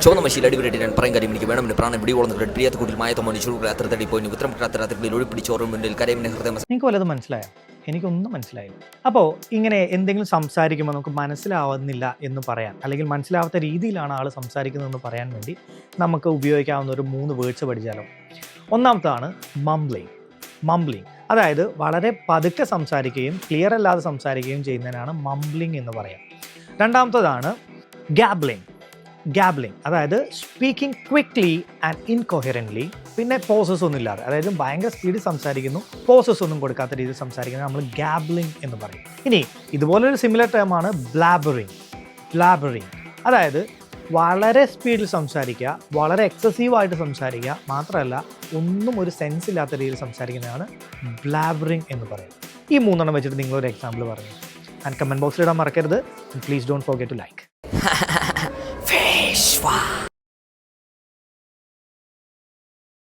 ചുവന്ന മഷിയിൽ അടിപൊളിയായിട്ട് ഞാൻ പറയും കാര്യം എനിക്ക് വേണമെന്ന് പ്രാണം പിടികൊള്ളുന്ന പ്രിയത്തെ കൂട്ടിൽ മായത്തോ മനുഷ്യർ അത്ര തടി പോയി ഉത്തരം രാത്രികളിൽ ഒഴിപ്പിടിച്ചോറും മുന്നിൽ കരയും ഹൃദയം. നിങ്ങൾക്ക് വല്ലതും മനസ്സിലായോ? എനിക്കൊന്നും മനസ്സിലായില്ല. അപ്പോൾ ഇങ്ങനെ എന്തെങ്കിലും സംസാരിക്കുമ്പോൾ നമുക്ക് മനസ്സിലാവുന്നില്ല എന്ന് പറയാൻ, അല്ലെങ്കിൽ മനസ്സിലാവാത്ത രീതിയിലാണ് ആൾ സംസാരിക്കുന്നതെന്ന് പറയാൻ വേണ്ടി നമുക്ക് ഉപയോഗിക്കാവുന്ന ഒരു 3 വേർഡ്സ് പഠിച്ചാലോ. ഒന്നാമതാണ് മംബ്ലിങ്. അതായത് വളരെ പതുക്കെ സംസാരിക്കുകയും ക്ലിയർ അല്ലാതെ സംസാരിക്കുകയും ചെയ്യുന്നതിനാണ് മംബ്ലിങ് എന്ന് പറയാം. രണ്ടാമത്തതാണ് ഗാബ്ലിങ്, അതായത് സ്പീക്കിംഗ് ക്വിക്ക്ലി ആൻഡ് ഇൻകൊഹറൻ്റ്ലി, പിന്നെ പോസസ് ഒന്നും ഇല്ലാതെ, അതായത് ഭയങ്കര സ്പീഡിൽ സംസാരിക്കുന്നു, പോസസ് ഒന്നും കൊടുക്കാത്ത രീതിയിൽ സംസാരിക്കുന്നത് നമ്മൾ ഗാബ്ലിങ് എന്ന് പറയും. ഇനി ഇതുപോലൊരു സിമിലർ ടേമാണ് ബ്ലാബറിങ്, അതായത് വളരെ സ്പീഡിൽ സംസാരിക്കുക, വളരെ എക്സസീവായിട്ട് സംസാരിക്കുക, മാത്രമല്ല ഒന്നും ഒരു സെൻസ് ഇല്ലാത്ത രീതിയിൽ സംസാരിക്കുന്നതാണ് ബ്ലാബറിങ് എന്ന് പറയും. ഈ 3 വെച്ചിട്ട് നിങ്ങളൊരു എക്സാമ്പിൾ പറഞ്ഞു. ആൻഡ് കമൻറ്റ് ബോക്സിലിടാൻ മറക്കരുത്. Please don't forget to like.